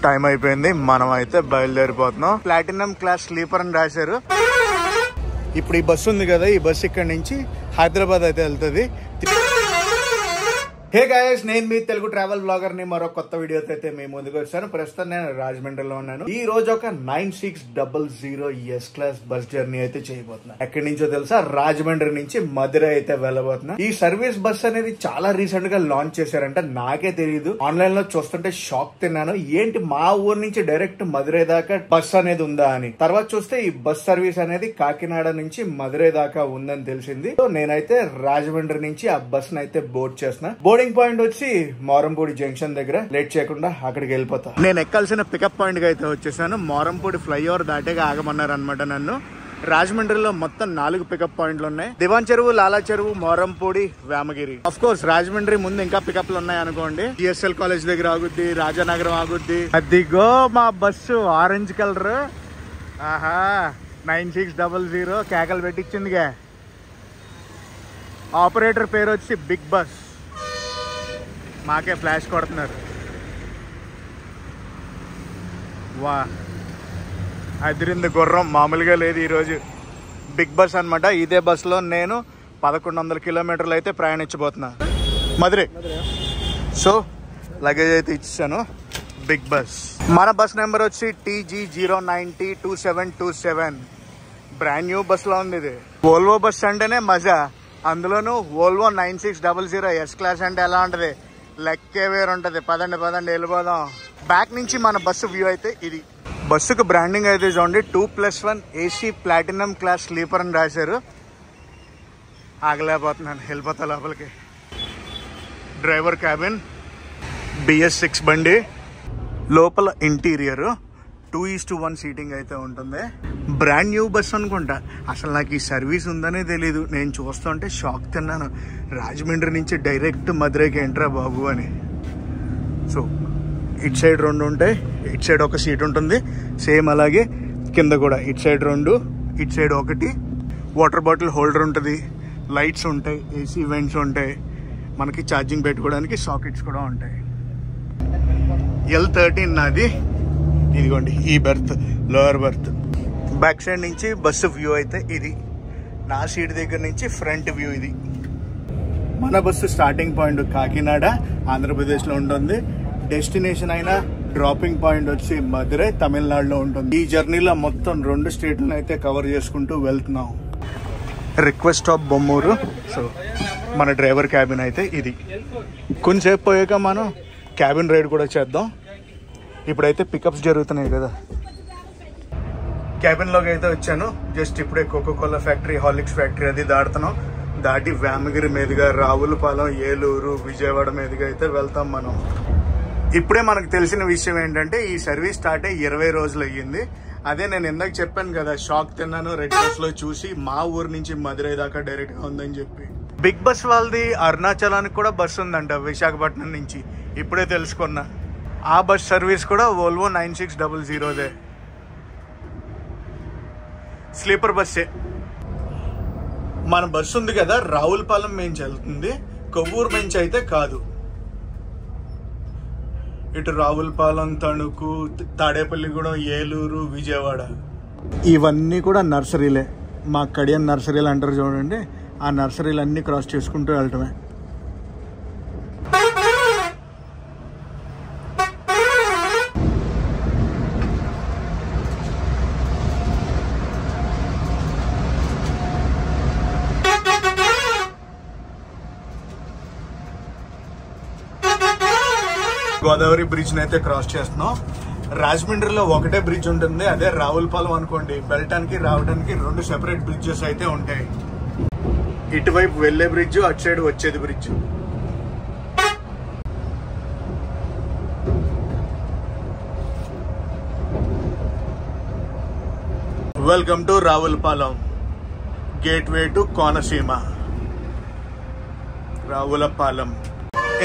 Time అయిపోయింది, మనం అయితే బయలుదేరిపోతున్నాం. ప్లాటినం క్లాస్ స్లీపర్ అని రాశారు. ఇప్పుడు ఈ బస్సు ఉంది కదా, ఈ బస్సు ఇక్కడ నుంచి హైదరాబాద్ అయితే వెళ్తుంది. హే గాయస్, నేను మీ తెలుగు ట్రావెల్ బ్లాగర్ ని మరో కొత్త వీడియోతో అయితే మేము ముందుకు వచ్చాను. ప్రస్తుతం నేను రాజమండ్రిలో ఉన్నాను. ఈ రోజు ఒక 9600 ఎస్ క్లాస్ బస్ జర్నీ అయితే చేయబోతున్నా. ఎక్కడి నుంచో తెలుసా, రాజమండ్రి నుంచి మధురై అయితే వెళ్ళబోతున్నా. ఈ సర్వీస్ బస్ అనేది చాలా రీసెంట్ గా లాంచ్ చేశారంట, నాకే తెలియదు. ఆన్లైన్ లో చూస్తుంటే షాక్ తిన్నాను. ఏంటి మా ఊరు నుంచి డైరెక్ట్ మధురై దాకా బస్ అనేది ఉందా అని. తర్వాత చూస్తే ఈ బస్ సర్వీస్ అనేది కాకినాడ నుంచి మధురై దాకా ఉందని తెలిసింది. సో నేనైతే రాజమండ్రి నుంచి ఆ బస్ అయితే బోర్డ్ చేస్తున్నా. బోర్డింగ్ పాయింట్ వచ్చి మోరంపూడి జంక్షన్ దగ్గర. లేట్ చేయకుండా అక్కడికి వెళ్ళిపోతా. నేను ఎక్కాల్సిన పికప్ పాయింట్ కి అయితే వచ్చేసాను. మోరంపూడి ఫ్లైఓవర్ దాటేగా ఆగమన్నారు అనమాట నన్ను. రాజమండ్రిలో మొత్తం 4 పికప్ పాయింట్లు ఉన్నాయి. దివాన్ చెరువు, లాలా చెరువు, మోరంపూడి, వేమగిరి. అఫ్ కోర్స్ రాజమండ్రి ముందు ఇంకా పికప్లు ఉన్నాయి అనుకోండి. జిఎస్ఎల్ కాలేజ్ దగ్గర ఆగుద్ది, రాజానగరం ఆగుద్ది. అదిగో మా బస్సు ఆరెంజ్ కలర్. ఆహా, 9600 కేకలు పెట్టించిందిగా. ఆపరేటర్ పేరు వచ్చి బిగ్ బస్. మాకే ఫ్లాష్ కొడుతున్నారు. వా, అదిరింది గుర్రం, మామూలుగా లేదు ఈరోజు. బిగ్ బస్ అనమాట. ఇదే బస్సులో నేను 1100 కిలోమీటర్లు అయితే ప్రయాణించబోతున్నా మధురై. సో లగేజ్ అయితే ఇచ్చాను. Big bus. మన బస్ నెంబర్ వచ్చి TG0902727. బ్రాండ్ న్యూ బస్లో ఉంది ఇది. వోల్వో బస్ అంటేనే మజా, అందులోనూ వోల్వో 9600 ఎస్ క్లాస్ అంటే ఎలా ఉంటది, లెక్కే వేరు ఉంటది. పదండి వెళ్ళిపోదాం. బ్యాక్ నుంచి మన బస్సు వ్యూ అయితే ఇది. బస్సుకు బ్రాండింగ్ అయితే చూడండి, 2+1 AC ప్లాటినం క్లాస్ స్లీపర్ అని రాశారు. ఆగలేకపోతున్నాను, వెళ్ళిపోతా లోపలికి. డ్రైవర్ క్యాబిన్, BS6 బండి. లోపల ఇంటీరియర్ 2:1 సీటింగ్ అయితే ఉంటుంది. బ్రాండ్ న్యూ బస్ అనుకుంటా. అసలు నాకు ఈ సర్వీస్ ఉందనే తెలీదు. నేను చూస్తుంటే షాక్ తిన్నాను. రాజమండ్రి నుంచి డైరెక్ట్ మధురైకి ఎంట్రా బాబు అని. సో ఇటు సైడ్ 2 ఉంటాయి, ఇటు సైడ్ ఒక సీట్ ఉంటుంది. సేమ్ అలాగే కింద కూడా ఇటు సైడ్ 2, ఇటు సైడ్ 1. వాటర్ బాటిల్ హోల్డర్ ఉంటుంది, లైట్స్ ఉంటాయి, AC వెంట్స్ ఉంటాయి. మనకి ఛార్జింగ్ పెట్టుకోవడానికి సాకెట్స్ కూడా ఉంటాయి. L13 నాది. ఇదిగోండి ఈ berth, lower berth. Back side నుంచి బస్సు వ్యూ అయితే ఇది. నా సీట్ దగ్గర నుంచి ఫ్రంట్ వ్యూ ఇది. మన బస్సు స్టార్టింగ్ పాయింట్ కాకినాడ, ఆంధ్రప్రదేశ్లో ఉంటుంది. డెస్టినేషన్ అయినా డ్రాపింగ్ పాయింట్ వచ్చి మధురై, తమిళనాడులో ఉంటుంది. ఈ జర్నీలో మొత్తం 2 స్టేట్లను అయితే కవర్ చేసుకుంటూ వెళ్తున్నాం. Request stop Bommuru. సో మన డ్రైవర్ క్యాబిన్ అయితే ఇది. కొంచెంసేపు పోయాక మనం క్యాబిన్ రైడ్ కూడా చేద్దాం. ఇప్పుడైతే పికప్స్ జరుగుతున్నాయి కదా. క్యాబిన్లోకి అయితే వచ్చాను. జస్ట్ ఇప్పుడే కోకోకోలా ఫ్యాక్టరీ, హార్లిక్స్ ఫ్యాక్టరీ అది దాటుతున్నాం. దాటి వేమగిరి మీదుగా రావులపాలెం, ఏలూరు, విజయవాడ మీదుగా అయితే వెళ్తాం మనం. ఇప్పుడే మనకు తెలిసిన విషయం ఏంటంటే ఈ సర్వీస్ స్టార్ట్ అయ్యి 20 రోజులు అయ్యింది. అదే నేను ఇందాక చెప్పాను కదా, షాక్ తిన్నాను. రెడ్ బస్ లో చూసి మా ఊరు నుంచి మధురై దాకా డైరెక్ట్ గా ఉందని చెప్పి. బిగ్ బస్ వాళ్ళది అరుణాచలానికి కూడా బస్సు ఉందంట, విశాఖపట్నం నుంచి. ఇప్పుడే తెలుసుకున్నా. ఆ బస్ సర్వీస్ కూడా వోల్వో 9600దే. స్లీపర్ బస్సే. మన బస్సు ఉంది కదా, రావులపాలెం నుంచి వెళ్తుంది, కొవ్వూరు నుంచి అయితే కాదు. ఇటు రావులపాలెం, తణుకు, తాడేపల్లిగూడెం, ఏలూరు, విజయవాడ ఇవన్నీ కూడా నర్సరీలే. మా కడియన్ నర్సరీలు అంటారు చూడండి, ఆ నర్సరీలు అన్నీ క్రాస్ చేసుకుంటూ వెళ్ళటమే. గోదావరి బ్రిడ్జ్ అయితే క్రాస్ చేస్తున్నాం. రాజమండ్రిలో ఒకటే బ్రిడ్జ్ ఉంటుంది, అదే రావులపాలెం అనుకోండి. వెళ్ళటానికి రావడానికి 2 సెపరేట్ బ్రిడ్జెస్ అయితే ఉంటాయి. ఇటువైపు వెళ్లే బ్రిడ్జ్, అటు సైడ్ వచ్చేది bridge. Welcome to Ravulapalem, gateway to Konaseema. Ravulapalem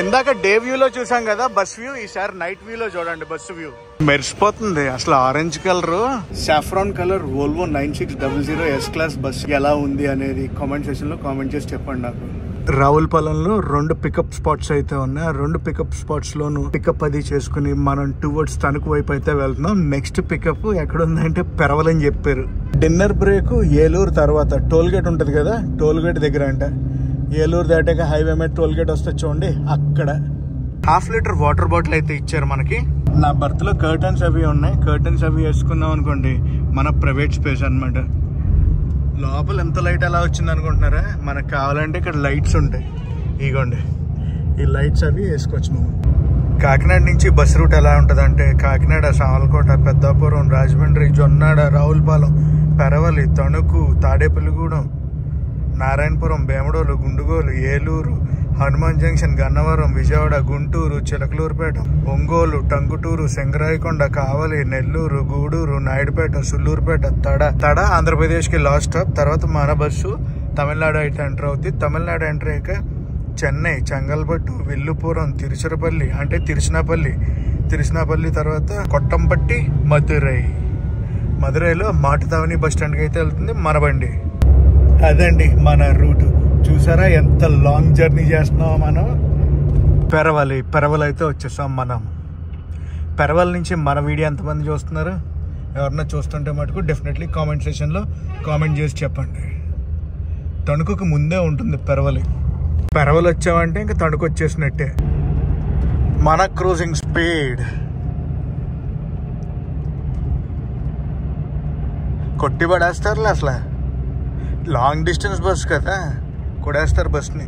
ఇందాక డే వ్యూలో చూసాం కదా బస్ వ్యూ, ఈసారి నైట్ వ్యూలో చూడండి బస్సు వ్యూ. మెరిసిపోతుంది అసలు. Orange colour, saffron colour Volvo 9600 S class bus ఎలా ఉంది అనేది కామెంట్ సెక్షన్ లో కామెంట్ చేసి చెప్పండి నాకు. రావులపాలెంలో 2 పికప్ స్పాట్స్ అయితే ఉన్నాయి. ఆ 2 పికప్ స్పాట్స్ లోను పికప్ అది చేసుకుని మనం టువర్డ్స్ తణుకు వైపు అయితే వెళ్తున్నాం. నెక్స్ట్ పికప్ ఎక్కడ ఉందంటే పెరవలని చెప్పారు. డిన్నర్ బ్రేక్ ఏలూరు తర్వాత టోల్ గేట్ ఉంటది కదా, టోల్ గేట్ దగ్గర అంట. ఏలూరు దాటాక హైవే మీద టోల్ గేట్ వస్తే చూడండి, అక్కడ 1/2 లీటర్ వాటర్ బాటిల్ అయితే ఇచ్చారు మనకి. నా బర్త్ లో కర్టన్స్ అవి ఉన్నాయి. కర్టన్స్ అవి వేసుకున్నాం అనుకోండి, మన ప్రైవేట్ స్పేస్ అనమాట. లోపల ఎంత లైట్ ఎలా వచ్చింది అనుకుంటున్నారా? మనకు కావాలంటే ఇక్కడ లైట్స్ ఉంటాయి, ఇగోండి ఈ లైట్స్ అవి వేసుకోవచ్చు మనం. కాకినాడ నుంచి బస్ రూట్ ఎలా ఉంటుంది అంటే కాకినాడ, సామలకోట, పెద్దాపురం, రాజమండ్రి, జొన్నాడ, రావులపాలెం, పెరవలి, తణుకు, తాడేపల్లిగూడెం, నారాయణపురం, భీమడోలు, గుండుగోలు, ఏలూరు, హనుమాన్ జంక్షన్, గన్నవరం, విజయవాడ, గుంటూరు, చిలకలూరుపేట, ఒంగోలు, టంగుటూరు, శంకరాయకొండ, కావలి, నెల్లూరు, గూడూరు, నాయుడుపేట, సుల్లూరుపేట, తడ ఆంధ్రప్రదేశ్కి లాస్ట్ స్టాప్. తర్వాత మన బస్సు తమిళనాడు అయితే ఎంటర్ అవుతుంది. తమిళనాడు ఎంటర్ అయ్యాక చెన్నై, చెంగల్పట్టు, విల్లుపురం, తిరుచిరపల్లి అంటే తిరుచినాపల్లి తర్వాత కొట్టంపట్టి, మదురైలో మాటుతావని బస్ స్టాండ్కి అయితే వెళ్తుంది మన బండి. అదండి మన రూటు. చూసారా ఎంత లాంగ్ జర్నీ చేస్తున్నామో మనం. పెరవల్ అయితే వచ్చేసాం మనం. పెరవల్ నుంచి మన వీడియో ఎంతమంది చూస్తున్నారు? ఎవరన్నా చూస్తుంటే మటుకు డెఫినెట్లీ కామెంట్ సెక్షన్లో కామెంట్ చేసి చెప్పండి. తణుకుకు ముందే ఉంటుంది పెరవల్ వచ్చామంటే ఇంకా తణుకు వచ్చేసినట్టే. మన క్రూజింగ్ స్పీడ్ కొట్టి పడేస్తారులే. అసలు లాంగ్ డిస్టెన్స్ బస్ కదా, కొడేస్తారు బస్ని.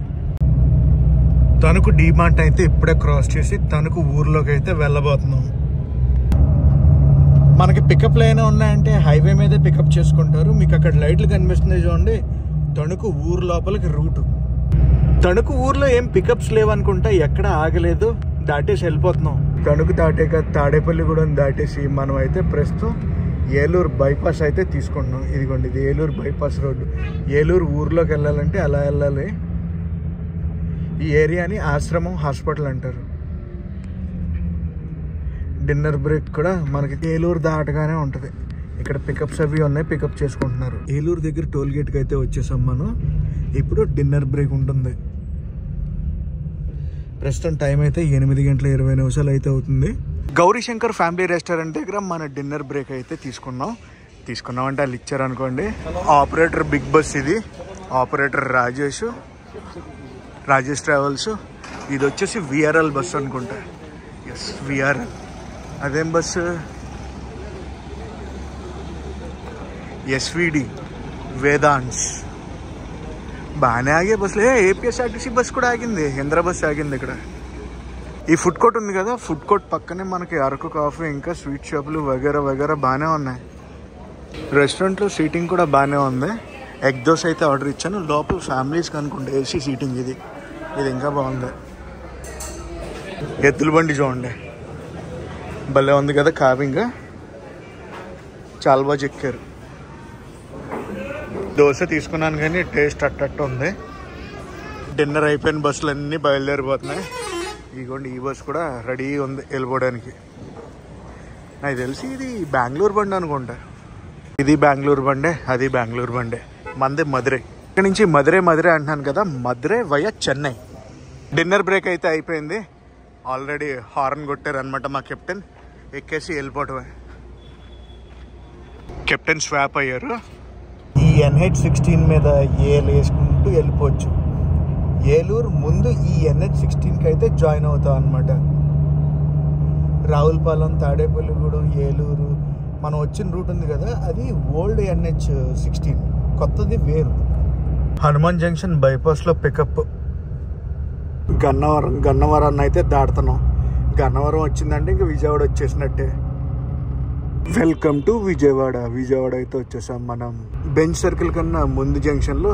తణుకు డీమార్ట్ అయితే ఇప్పుడే క్రాస్ చేసి తణుకు ఊర్లోకి అయితే వెళ్ళబోతున్నాం. మనకి పికప్లు అయినా ఉన్నాయంటే హైవే మీదే పికప్ చేసుకుంటారు. మీకు అక్కడ లైట్లు కనిపిస్తున్నాయి చూడండి, తణుకు ఊరు లోపలికి రూటు. తణుకు ఊర్లో ఏం పికప్స్ లేవనుకుంటా, ఎక్కడ ఆగలేదు, దాటేసి వెళ్ళిపోతున్నాం. తణుకు దాటాక తాడేపల్లిగూడెం దాటేసి మనం అయితే ప్రస్తుతం ఏలూరు బైపాస్ అయితే తీసుకుంటున్నాం. ఇదిగోండి, ఇది ఏలూరు బైపాస్ రోడ్డు. ఏలూరు ఊర్లోకి వెళ్ళాలంటే అలా వెళ్ళాలి. ఈ ఏరియాని ఆశ్రమం హాస్పిటల్ అంటారు. డిన్నర్ బ్రేక్ కూడా మనకి ఏలూరు దాటగానే ఉంటుంది. ఇక్కడ పికప్స్ అవి ఉన్నాయి, పికప్ చేసుకుంటున్నారు. ఏలూరు దగ్గర టోల్ గేట్కి అయితే వచ్చేసాం మనం. ఇప్పుడు డిన్నర్ బ్రేక్ ఉంటుంది. ప్రస్తుతం టైం అయితే 8:20 అయితే అవుతుంది. గౌరీశంకర్ ఫ్యామిలీ రెస్టారెంట్ దగ్గర మన డిన్నర్ బ్రేక్ అయితే తీసుకున్నాం అంటే వాళ్ళు ఇచ్చారు అనుకోండి. ఆపరేటర్ బిగ్ బస్, ఇది ఆపరేటర్ రాజేష్ ట్రావెల్స్. ఇది వచ్చేసి విఆర్ఎల్ బస్ అనుకుంటా. Yes, VRL. అదేం బస్సు? ఎస్విడి వేదాంశ్. బాగానే ఆగే బస్సులే. ఏపీఎస్ఆర్టీసీ బస్ కూడా ఆగింది, ఇంద్ర బస్ ఆగింది ఇక్కడ. ఈ ఫుడ్ కోర్ట్ ఉంది కదా, ఫుడ్ కోర్ట్ పక్కనే మనకి అరకు కాఫీ ఇంకా స్వీట్ షాపులు వగేరా బాగానే ఉన్నాయి. రెస్టారెంట్లో సీటింగ్ కూడా బాగానే ఉంది. ఎగ్ దోశ అయితే ఆర్డర్ ఇచ్చాను. లోపల ఫ్యామిలీస్కి అనుకుంటే ఏసీ సీటింగ్ ఇది ఇంకా బాగుంది. ఎద్దుల బండి చూడండి, భలే ఉంది కదా. కావింగ్ చాలా బాగా చెక్కారు. దోశ తీసుకున్నాను కానీ టేస్ట్ అట్టట్టు ఉంది. డిన్నర్ అయిపోయిన బస్సులు అన్నీ బయలుదేరిపోతున్నాయి. ఇదిగోండి, ఈ బస్సు కూడా రెడీ ఉంది వెళ్ళిపోవడానికి. నాకు తెలిసి ఇది బెంగళూరు బండి అనుకుంటా. ఇది బెంగళూరు బండే, అది బెంగళూరు బండే. మంది మధురై. ఇక్కడ నుంచి మధురై అంటున్నాను కదా, Madurai via Chennai. Dinner break అయితే అయిపోయింది. ఆల్రెడీ హార్న్ కొట్టారు అనమాట మా కెప్టెన్. ఎక్కేసి వెళ్ళిపోవటమే. కెప్టెన్ స్వాప్ అయ్యారు. ఈ NH16 మీద ఏలు వేసుకుంటూ వెళ్ళిపోవచ్చు. ఏలూరు ముందు ఈ NH16కి అయితే జాయిన్ అవుతాం అనమాట. రావులపాలెం, తాడేపల్లిగూడెం, ఏలూరు మనం వచ్చిన రూట్ ఉంది కదా, అది ఓల్డ్ NH16, కొత్తది వేరు. హనుమాన్ జంక్షన్ బైపాస్లో పికప్. గన్నవరం అయితే దాడుతున్నాం. గన్నవరం వచ్చిందంటే ఇంకా విజయవాడ వచ్చేసినట్టే. వెల్కమ్ టు విజయవాడ అయితే వచ్చేసాం మనం. బెంచ్ సర్కిల్ కన్నా ముందు జంక్షన్లో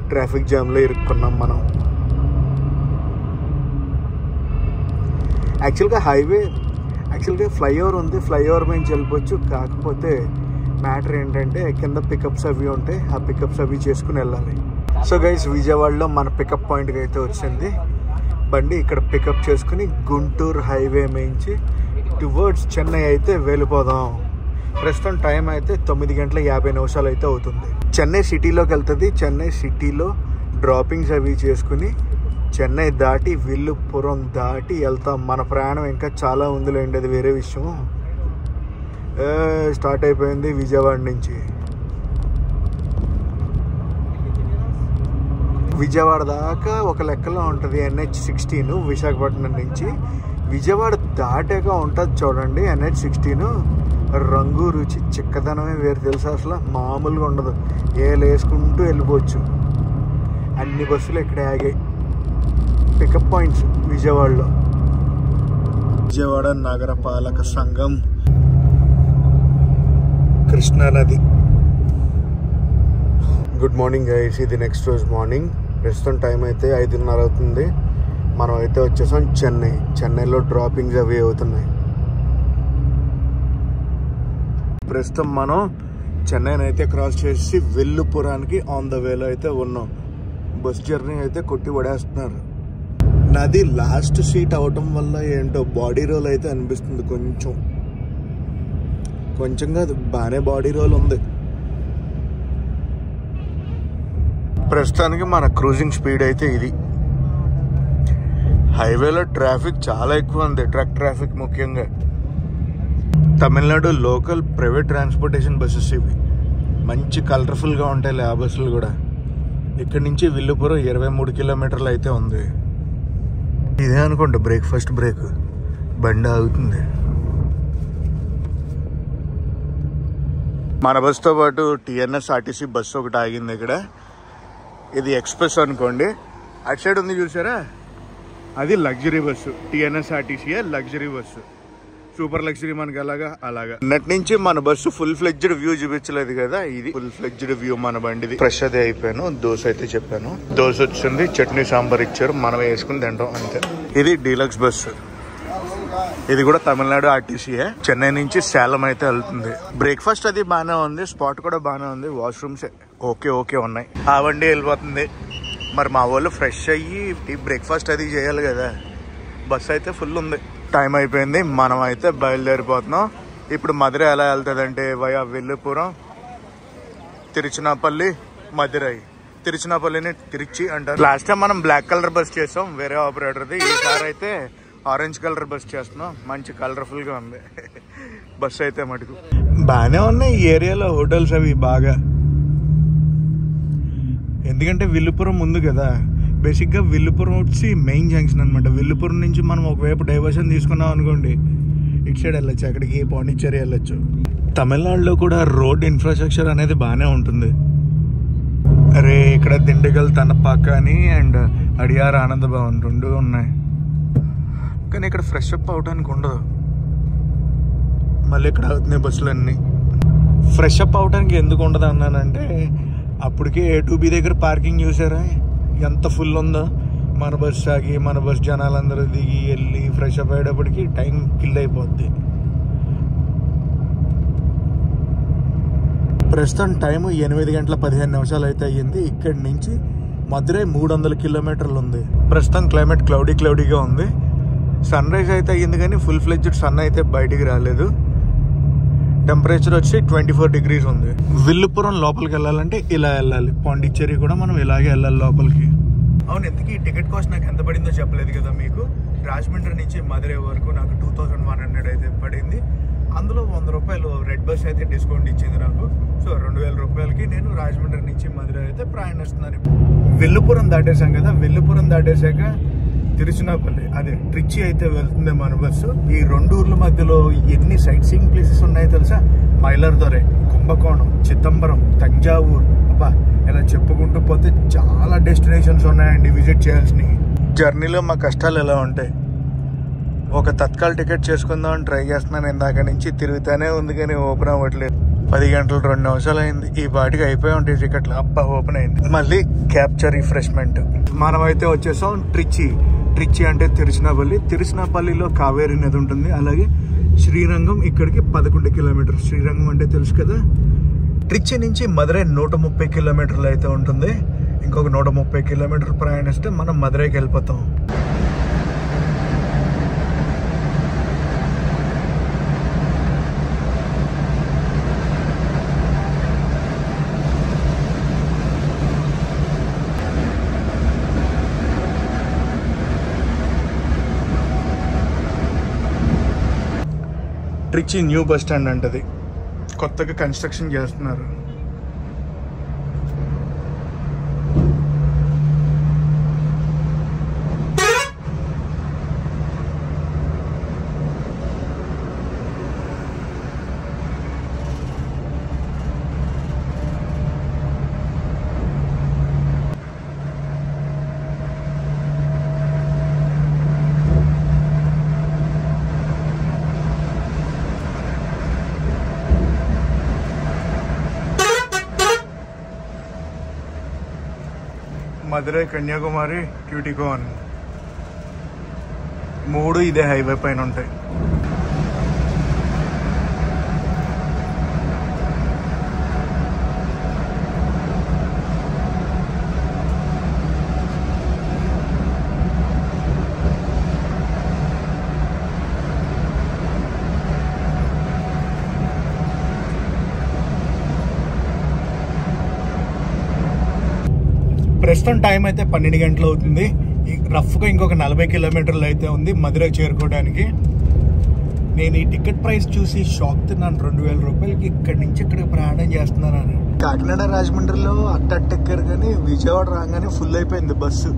ట్రాఫిక్ జామ్లో ఇరుక్కున్నాం మనం. యాక్చువల్గా ఫ్లైఓవర్ ఉంది, ఫ్లైఓవర్ మీద వెళ్ళిపోవచ్చు. కాకపోతే మ్యాటర్ ఏంటంటే కింద పికప్స్ అవి ఉంటాయి, ఆ పికప్స్ అవి చేసుకుని వెళ్ళాలి. సో గైస్, విజయవాడలో మన పికప్ పాయింట్కి అయితే వచ్చింది బండి. ఇక్కడ పికప్ చేసుకుని గుంటూరు హైవే మించి టువర్డ్స్ చెన్నై అయితే వెళ్ళిపోదాం. ప్రస్తుతం టైం అయితే 9:50 అయితే అవుతుంది. చెన్నై సిటీలోకి వెళ్తుంది. చెన్నై సిటీలో డ్రాపింగ్స్ అవి చేసుకుని చెన్నై దాటి విల్లుపురం దాటి వెళ్తాం. మన ప్రయాణం ఇంకా చాలా ఉందిలేండి, అది వేరే విషయం. స్టార్ట్ అయిపోయింది విజయవాడ నుంచి. విజయవాడ దాకా ఒక లెక్కలో ఉంటుంది NH16 విశాఖపట్నం నుంచి. విజయవాడ దాటాక ఉంటుంది చూడండి NH16. రంగు రుచి చిక్కదనమే వేరు తెలుసా, అసలు మామూలుగా ఉండదు. వేసుకుంటూ వెళ్ళిపోవచ్చు. అన్ని బస్సులు ఇక్కడే ఆగాయి. పికప్ పాయింట్స్ విజయవాడలో. విజయవాడ నగరపాలక సంఘం, కృష్ణానది. గుడ్ మార్నింగ్ గైస్, ఇది నెక్స్ట్ రోజు మార్నింగ్. ప్రస్తుతం టైం అయితే 5:30 అవుతుంది. మనం అయితే వచ్చేసాం చెన్నైలో డ్రాపింగ్స్ అవి అవుతున్నాయి. ప్రస్తుతం మనం చెన్నైని అయితే క్రాస్ చేసి విల్లుపురానికి ఆన్ ద వేలో అయితే ఉన్నాం. బస్ జర్నీ అయితే కొట్టి పడేస్తున్నారు. నాది లాస్ట్ సీట్ అవటం వల్ల ఏంటో బాడీ రోల్ అయితే అనిపిస్తుంది. కొంచెంగా బాగానే బాడీ రోల్ ఉంది. ప్రస్తుతానికి మన క్రూజింగ్ స్పీడ్ అయితే ఇది. హైవేలో ట్రాఫిక్ చాలా ఎక్కువ ఉంది, ట్రక్ ట్రాఫిక్ ముఖ్యంగా. Tamil Nadu local private transportation buses ఇవి. మంచి కలర్ఫుల్గా ఉంటాయి ఆ బస్సులు కూడా. ఇక్కడి నుంచి విల్లుపురం 23 కిలోమీటర్లు అయితే ఉంది. ఇదే అనుకోండి బ్రేక్ఫాస్ట్ బ్రేక్. బండి ఆగుతుంది. మన బస్సుతో పాటు TNSRTC బస్సు ఒకటి ఆగింది ఇక్కడ. ఇది ఎక్స్ప్రెస్ అనుకోండి. అటు సైడ్ ఉంది చూసారా, అది luxury bus. TNSRTC luxury bus, super luxury మనకి అలాగా. నెట్ నుంచి మన బస్సు ఫుల్ ఫ్లెడ్జ్డ్ వ్యూ చూపించలేదు కదా, ఇది ఫుల్ ఫ్లెడ్జ్డ్ వ్యూ మన బండిది. ఫ్రెష్ అదే అయిపోయాను. దోశ అయితే చెప్పాను, దోశ వచ్చింది, చట్నీ సాంబార్ ఇచ్చారు, మనం వేసుకుని తింటాం అంతే. ఇది డీలక్స్ బస్సు. ఇది కూడా తమిళనాడు RTCయే. చెన్నై నుంచి సేలం అయితే వెళ్తుంది. బ్రేక్ఫాస్ట్ అది బాగానే ఉంది, స్పాట్ కూడా బాగానే ఉంది, వాష్రూమ్స్ ఓకే ఉన్నాయి. ఆ బండి వెళ్ళిపోతుంది. మరి మా వాళ్ళు ఫ్రెష్ అయ్యి బ్రేక్ఫాస్ట్ అది చేయాలి కదా. బస్ అయితే ఫుల్ ఉంది. టైం అయిపోయింది, మనం అయితే బయలుదేరిపోతున్నాం. ఇప్పుడు మధురై ఎలా వెళ్తుంది అంటే వయా విల్లుపురం, తిరుచినాపల్లి, మధురై. తిరుచినాపల్లిని తిరుచి అంటారు. లాస్ట్ టైం మనం బ్లాక్ కలర్ బస్ చేసాం వేరే ఆపరేటర్ది. ఈసారి అయితే ఆరెంజ్ కలర్ బస్ చేస్తున్నాం. మంచి కలర్ఫుల్గా ఉంది బస్ అయితే. మటుకు బాగానే ఉన్నాయి ఈ ఏరియాలో హోటల్స్ అవి బాగా. ఎందుకంటే విల్లుపురం ఉంది కదా. బేసిక్గా విల్లుపురం వచ్చి మెయిన్ జంక్షన్ అనమాట. విల్లుపురం నుంచి మనం ఒకవైపు డైవర్షన్ తీసుకున్నాం అనుకోండి, ఇటు సైడ్ వెళ్ళొచ్చు, అక్కడికి పాండిచ్చేరి వెళ్ళొచ్చు. తమిళనాడులో కూడా రోడ్ ఇన్ఫ్రాస్ట్రక్చర్ అనేది బాగానే ఉంటుంది. అరే ఇక్కడ దిండిగల్ తనపాక అని అండ్ అడియార్ ఆనంద భవన్ 2 ఉన్నాయి. కానీ ఇక్కడ ఫ్రెష్ అప్ అవడానికి ఉండదు. మళ్ళీ ఇక్కడ అవుతున్నాయి బస్సులన్నీ. ఫ్రెష్ అప్ అవడానికి ఎందుకు ఉండదు అన్నానంటే, అప్పటికే A to B దగ్గర పార్కింగ్ చూసారా ఎంత ఫుల్ ఉందో. మన బస్ ఆగి మన బస్ జనాలందరూ దిగి వెళ్ళి ఫ్రెష్ అప్ అయ్యేటప్పటికి టైం కిల్ అయిపోద్ది. ప్రస్తుతం టైము 8:15 అయితే అయ్యింది. ఇక్కడి నుంచి మధురై 300 కిలోమీటర్లు ఉంది. ప్రస్తుతం క్లైమేట్ క్లౌడీగా ఉంది. సన్ రైజ్ అయితే అయ్యింది కానీ ఫుల్ ఫ్లెడ్జ్డ్ సన్ అయితే బయటికి రాలేదు. టెంపరేచర్ వచ్చి 24 degrees ఉంది. విల్లుపురం లోపలికి వెళ్ళాలంటే ఇలా వెళ్ళాలి. పాండిచ్చేరి కూడా మనం ఇలాగే వెళ్ళాలి లోపలికి. అవును, ఎందుకు ఈ టికెట్ కాస్ట్ నాకు ఎంత పడిందో చెప్పలేదు కదా మీకు. రాజమండ్రి నుంచి మధురై వరకు నాకు 2100 అయితే పడింది. అందులో 100 రూపాయలు రెడ్ బస్ అయితే డిస్కౌంట్ ఇచ్చింది నాకు. సో 2000 రూపాయలకి నేను రాజమండ్రి నుంచి మధురై అయితే ప్రయాణిస్తున్నాను. విల్లుపురం దాటేసాం కదా. విల్లుపురం దాటేసాక తిరుచినాపల్లి, అదే ట్రిచి అయితే వెళ్తుంది మన బస్సు. ఈ 2 ఊర్ల మధ్యలో ఎన్ని సైట్ సీయింగ్ ప్లేసెస్ ఉన్నాయో తెలుసా. మైలార్దొరై, కుంభకోణం, చిదంబరం, తంజావూర్, అబ్బా ఇలా చెప్పుకుంటూ పోతే చాలా డెస్టినేషన్స్ ఉన్నాయండి విజిట్ చేయాల్సినవి. జర్నీలో మా కష్టాలు ఎలా ఉంటాయి. ఒక తత్కాల్ టికెట్ చేసుకుందాం అని ట్రై చేస్తున్నాను ఇందాక నుంచి. తిరుగుతానే ఉంది కానీ ఓపెన్ అవ్వట్లేదు. 10 గంటలు 2 నిమిషాలు అయింది. ఈ పాటికి అయిపోయి ఉంటాయి టికెట్లు. అబ్బా ఓపెన్ అయింది. మళ్ళీ క్యాప్చర్ రిఫ్రెష్మెంట్. మనం అయితే వచ్చేసాం ట్రిచి అంటే తిరుచినాపల్లిలో కావేరీ నది ఉంటుంది. అలాగే శ్రీరంగం ఇక్కడికి 11 కిలోమీటర్. శ్రీరంగం అంటే తెలుసు కదా. ట్రిచి నుంచి మధురై 130 కిలోమీటర్లు అయితే ఉంటుంది. ఇంకొక 130 కిలోమీటర్లు ప్రయాణిస్తే మనం మధురైకి వెళ్ళిపోతాం. ట్రిచి న్యూ బస్ స్టాండ్ అంటది, కొత్తగా కన్స్ట్రక్షన్ చేస్తున్నారు. మధురై, కన్యాకుమారి, ట్యూటికోన్ 3 ఇదే హైవే పైన ఉంటాయి. ప్రస్తుతం టైం అయితే 12 గంటలు అవుతుంది. రఫ్గా ఇంకొక 40 కిలోమీటర్లు అయితే ఉంది మధురై చేరుకోవడానికి. నేను ఈ టికెట్ ప్రైస్ చూసి షాక్ తిన్నాను. 2000 రూపాయలకి ఇక్కడి నుంచి ఇక్కడికి ప్రయాణం చేస్తున్నాను. కాకినాడ రాజమండ్రిలో అట్టెక్కారు కానీ విజయవాడ రాగానే ఫుల్ అయిపోయింది bus.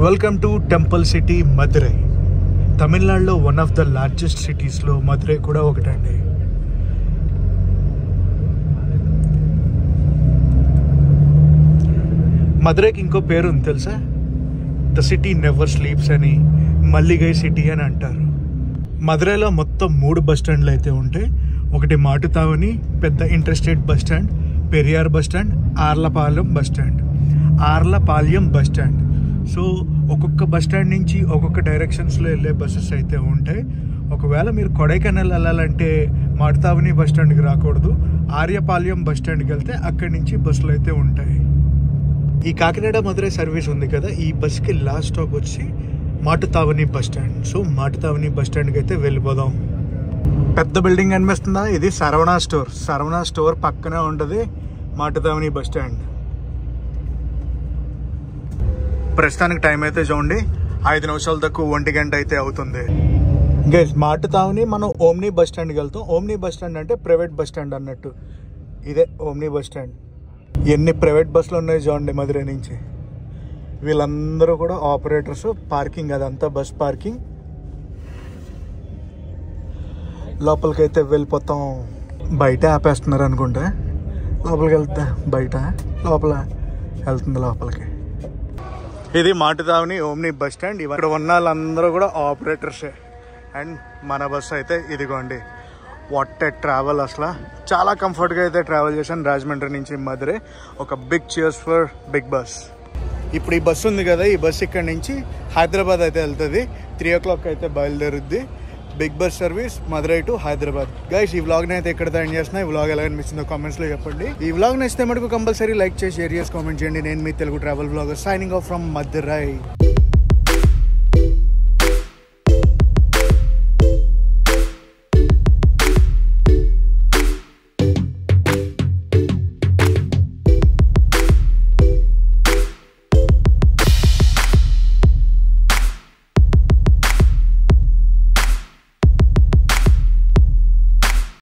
Welcome to temple city Madurai. తమిళనాడులో వన్ ఆఫ్ ద లార్జెస్ట్ సిటీస్లో మధురై కూడా ఒకటండి. మధురైకి ఇంకో పేరు ఉంది తెలుసా? ద సిటీ నెవర్ స్లీప్స్ అని, మల్లిగై సిటీ అని అంటారు. మధురైలో మొత్తం 3 బస్ స్టాండ్లు అయితే ఉంటాయి. ఒకటి మాటుతావని పెద్ద interstate bus stand, Periyar bus stand, Arlapalem bus stand, Arlapalem bus stand. So ఒక్కొక్క బస్ స్టాండ్ నుంచి ఒక్కొక్క డైరెక్షన్స్లో వెళ్ళే బస్సెస్ అయితే ఉంటాయి. ఒకవేళ మీరు కొడైకెనాల్ వెళ్ళాలంటే మాటుతావని బస్ స్టాండ్కి రాకూడదు, ఆర్యపాలెం బస్ స్టాండ్కి వెళ్తే అక్కడి నుంచి బస్సులు అయితే ఉంటాయి. ఈ కాకినాడ మధురై సర్వీస్ ఉంది కదా, ఈ బస్కి లాస్ట్ స్టాప్ వచ్చి మాటుతావని బస్ స్టాండ్. సో మాటుతావని బస్ స్టాండ్కి అయితే వెళ్ళిపోదాం. పెద్ద బిల్డింగ్ అనిపిస్తుందా? ఇది సరవణ స్టోర్. సరవణ స్టోర్ పక్కనే ఉంటుంది మాటుతావని బస్ స్టాండ్. ప్రస్తుతానికి టైం అయితే చూడండి 5 నిమిషాల తక్కువ 1 గంట అయితే అవుతుంది. గైస్, మాటుతావని మనం ఓమ్ని బస్ స్టాండ్కి వెళ్తాం. ఓమ్ని బస్ స్టాండ్ అంటే ప్రైవేట్ బస్ స్టాండ్ అన్నట్టు. ఇదే ఓమ్ని బస్ స్టాండ్. ఎన్ని ప్రైవేట్ బస్సులు ఉన్నాయి చూడండి మధురై నుంచి. వీళ్ళందరూ కూడా ఆపరేటర్స్. పార్కింగ్ అదంతా బస్ పార్కింగ్. లోపలికైతే వెళ్ళిపోతాం. బయట ఆపేస్తున్నారు అనుకుంటా. లోపలికి వెళ్తా బయట, లోపల వెళ్తుంది లోపలికి. ఇది మాటుతావని ఓమ్ని బస్ స్టాండ్. ఇక్కడ ఉన్న వాళ్ళందరూ కూడా ఆపరేటర్సే. అండ్ మన బస్ అయితే ఇదిగోండి. What a travel! అసలు చాలా కంఫర్ట్గా అయితే ట్రావెల్ చేశాను రాజమండ్రి నుంచి మధురై. ఒక big cheers for big bus. ఇప్పుడు ఈ బస్సు ఉంది కదా, ఈ బస్సు ఇక్కడ నుంచి హైదరాబాద్ అయితే వెళ్తుంది. 3 o'clock అయితే బయలుదేరుద్ది. Big bus service Madurai to Hyderabad. Guys, ఈ వ్లాగ్ని అయితే ఎక్కడ ఎండ్ చేస్తున్నా. ఈ వ్లాగ్ ఎలా అనిపిస్తుందో కామెంట్స్లో చెప్పండి. ఈ వ్లాగ్ నచ్చితే మటుకు కంపల్సరీ లైక్ చేసి, షేర్ చేసి, కామెంట్ చేయండి. నేను మీ Telugu travel vlogger signing off from Madurai.